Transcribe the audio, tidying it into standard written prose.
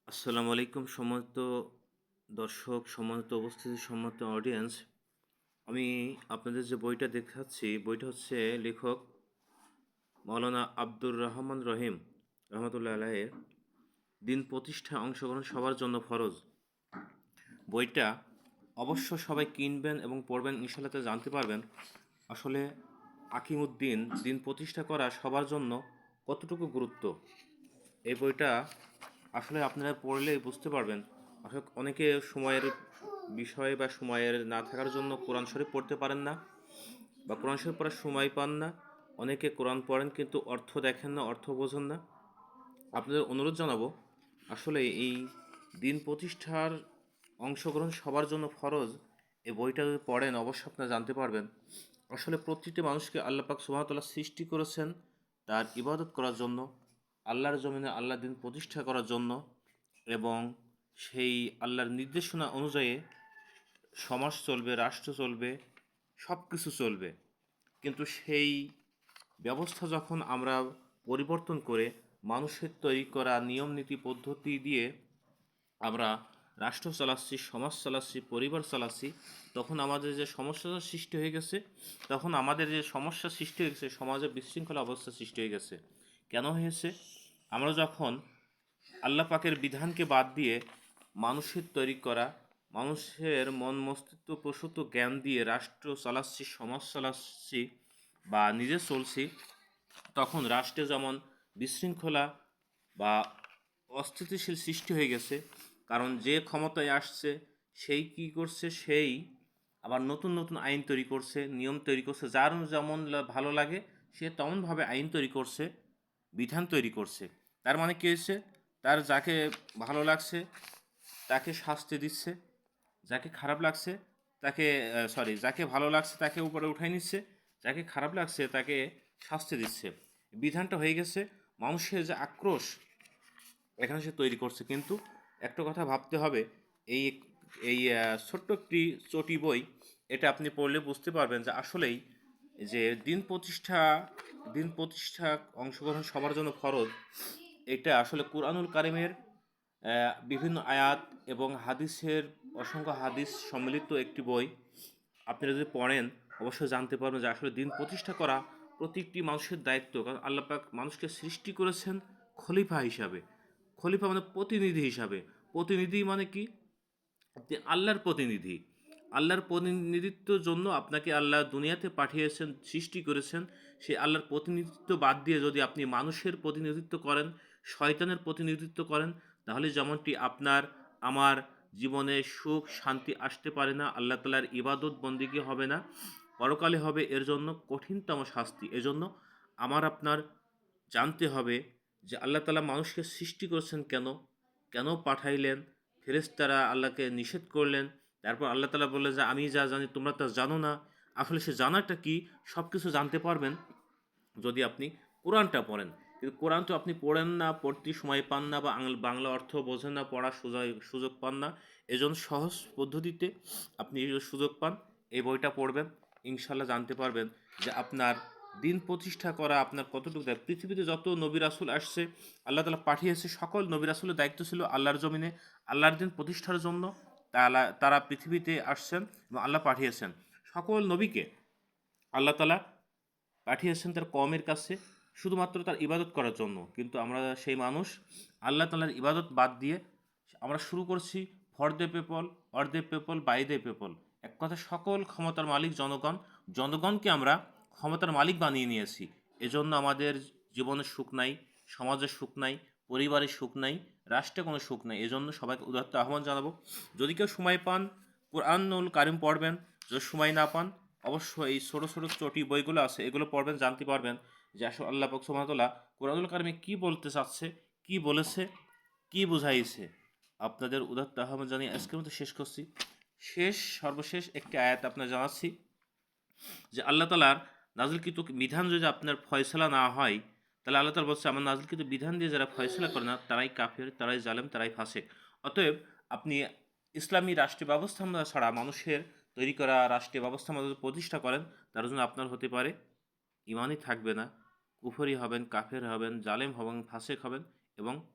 আসসালামু আলাইকুম সম্মানিত দর্শক, সম্মানিত উপস্থিতি, সম্মানিত অডিয়েন্স। আমি আপনাদের যে বইটা দেখাচ্ছি, বইটা হচ্ছে লেখক মাওলানা আব্দুর রহমান রহিম রহমতুল্লাহ আলাইয়ের দিন প্রতিষ্ঠায় অংশগ্রহণ সবার জন্য ফরজ। বইটা অবশ্য সবাই কিনবেন এবং পড়বেন, ইনশাআল্লাহ তা জানতে পারবেন আসলে আকিমুদ্দিন দিন প্রতিষ্ঠা করা সবার জন্য কতটুকু গুরুত্ব। এই বইটা আসলে আপনারা পড়লেই বুঝতে পারবেন। আসলে অনেকে সময়ের বিষয় বা সময়ের না থাকার জন্য কোরআন শরীফ পড়তে পারেন না বা কোরআন শরীফ পড়ার সময় পান না। অনেকে কোরআন পড়েন কিন্তু অর্থ দেখেন না, অর্থ বোঝেন না। আপনাদের অনুরোধ জানাবো, আসলে এই দিন প্রতিষ্ঠার অংশগ্রহণ সবার জন্য ফরজ। এই বইটা যদি পড়েন অবশ্যই আপনারা জানতে পারবেন আসলে প্রতিটি মানুষকে আল্লাহ পাক সুবহানাহু ওয়া তাআলা সৃষ্টি করেছেন তার ইবাদত করার জন্য, আল্লাহর জমিনে আল্লাহ দিন প্রতিষ্ঠা করার জন্য, এবং সেই আল্লাহর নির্দেশনা অনুযায়ী সমাজ চলবে, রাষ্ট্র চলবে, সব কিছু চলবে। কিন্তু সেই ব্যবস্থা যখন আমরা পরিবর্তন করে মানুষের তৈরি করা নিয়ম নীতি পদ্ধতি দিয়ে আমরা রাষ্ট্র চালাচ্ছি, সমাজ চালাচ্ছি, পরিবার চালাচ্ছি, তখন আমাদের যে সমস্যার সৃষ্টি হয়ে গেছে, সমাজে বিশৃঙ্খলা অবস্থা সৃষ্টি হয়ে গেছে। কেন হয়েছে? আমরা যখন আল্লাহ পাকের বিধানকে বাদ দিয়ে মানুষের তৈরি করা, মানুষের মন মস্তিষ্ক প্রসূত জ্ঞান দিয়ে রাষ্ট্র চালাচ্ছি, সমাজ চালাচ্ছি বা নিজে চলছি, তখন রাষ্ট্রে যেমন বিশৃঙ্খলা বা অস্থিতিশীল সৃষ্টি হয়ে গেছে। কারণ যে ক্ষমতায় আসছে সেই কি করছে, সেই আবার নতুন নতুন আইন তৈরি করছে, নিয়ম তৈরি করছে, যার যেমন ভালো লাগে সে তেমনভাবে আইন তৈরি করছে, বিধান তৈরি করছে। তার মানে কী হয়েছে? তার যাকে ভালো লাগছে তাকে শাস্তি দিচ্ছে, যাকে খারাপ লাগছে তাকে যাকে ভালো লাগছে তাকে উপরে উঠাই নিচ্ছে, যাকে খারাপ লাগছে তাকে শাস্তি দিচ্ছে। বিধানটা হয়ে গেছে, মানুষের যে আক্রোশ এখানে সে তৈরি করছে। কিন্তু একটা কথা ভাবতে হবে, এই এই ছোট্ট একটি চটি বই, এটা আপনি পড়লে বুঝতে পারবেন যে আসলেই যে দিন প্রতিষ্ঠা অংশগ্রহণ সবার জন্য ফরজ। এটা আসলে কুরআনুল কারিমের বিভিন্ন আয়াত এবং হাদিসের অসংখ্য হাদিস সম্মিলিত একটি বই। আপনারা যদি পড়েন অবশ্যই জানতে পারবেন যে আসলে দিন প্রতিষ্ঠা করা প্রতিটি মানুষের দায়িত্ব। কারণ আল্লাহ পাক মানুষকে সৃষ্টি করেছেন খলিফা হিসাবে। খলিফা মানে প্রতিনিধি হিসাবে। প্রতিনিধি মানে কি? আপনি আল্লাহর প্রতিনিধি। আল্লাহর প্রতিনিধিত্বের জন্য আপনাকে আল্লাহ দুনিয়াতে পাঠিয়েছেন, সৃষ্টি করেছেন। সেই আল্লাহর প্রতিনিধিত্ব বাদ দিয়ে যদি আপনি মানুষের প্রতিনিধিত্ব করেন, শয়তানের প্রতিনিধিত্ব করেন, তাহলে যেমনটি আপনার আমার জীবনে সুখ শান্তি আসতে পারে না, আল্লাহ তাআলার ইবাদত বন্দেগী হবে না, পরকালে হবে এর জন্য কঠিনতম শাস্তি। এজন্য আমার আপনার জানতে হবে যে আল্লাহ তাআলা মানুষকে সৃষ্টি করেছেন কেন? কেন পাঠাইলেন? ফেরেশতারা আল্লাহকে নিষেধ করলেন। তারপর আল্লাহ তাআলা বললেন যে আমি যা জানি তোমরা তা জানো না। আসলে সে জানাটা কি? সব কিছু জানতে পারবেন যদি আপনি কোরআনটা পড়েন। কিন্তু কোরআন তো আপনি পড়েন না, পড়তে সময় পান না, বা বাংলা অর্থ বোঝেন না, পড়ার সুযোগ পান না। এজন্য সহজ পদ্ধতিতে আপনি যদি সুযোগ পান এই বইটা পড়বেন, ইনশাআল্লাহ জানতে পারবেন যে আপনার দিন প্রতিষ্ঠা করা আপনার কতটুকু দায়। পৃথিবীতে যত নবী রাসূল আসছে, আল্লাহ তাআলা পাঠিয়েছে, সকল নবী রাসূলের দায়িত্ব ছিল আল্লাহর জমিনে আল্লাহর দিন প্রতিষ্ঠার জন্য। তারা পৃথিবীতে আসছেন এবং আল্লাহ পাঠিয়েছেন সকল নবীকে। আল্লাহ তাআলা পাঠিয়েছেন তার কওমের কাছে শুধুমাত্র তার ইবাদত করার জন্য। কিন্তু আমরা সেই মানুষ আল্লাহ তাআলার ইবাদত বাদ দিয়ে আমরা শুরু করছি for the people, of the people, by the people. এক কথা সকল ক্ষমতার মালিক জনগণ। জনগণকে আমরা ক্ষমতার মালিক বানিয়ে নিয়েছি। এজন্য আমাদের জীবনে সুখ নাই, সমাজের সুখ নাই, পরিবারের সুখ নাই, রাষ্ট্রে কোনো সুখ নাই। এজন্য সবাইকে উদাত্ত আহ্বান জানাবো, যদি কেউ সময় পান কুরআনুল কারিম পড়বেন, যদি সময় না পান অবশ্যই এই ছোটো ছোটো চটি বইগুলো আছে এগুলো পড়বেন, জানতে পারবেন যে আসলে আল্লাহ পাক সুবহানাহু ওয়া তাআলা কুরআনুল কারিমে কী বলতে চাচ্ছে, কী বলেছে, কী বুঝাইছে। আপনাদের উদাত্ত আহ্বান জানিয়ে আজকের মতো শেষ করছি। সর্বশেষ একটি আয়াত আপনার জানাচ্ছি যে আল্লাহ তাআলার নাজিলকৃত বিধান যদি আপনার ফয়সালা না হয়, তাহলে আল্লাহ তাআলা বলছে আমার নাজিলকৃত বিধান দিয়ে যারা ফয়সালা করে না তারাই কাফের, তারাই জালেম, তারাই ফাসেক। অতএব আপনি ইসলামী রাষ্ট্রীয় ব্যবস্থা ছাড়া মানুষের তৈরি করা রাষ্ট্রীয় ব্যবস্থা যদি প্রতিষ্ঠা করেন, তার জন্য আপনার হতে পারে ইমানই থাকবে না, কুফরি হবেন, কাফের হবেন, জালেম হবেন, ফাসেক হবেন এবং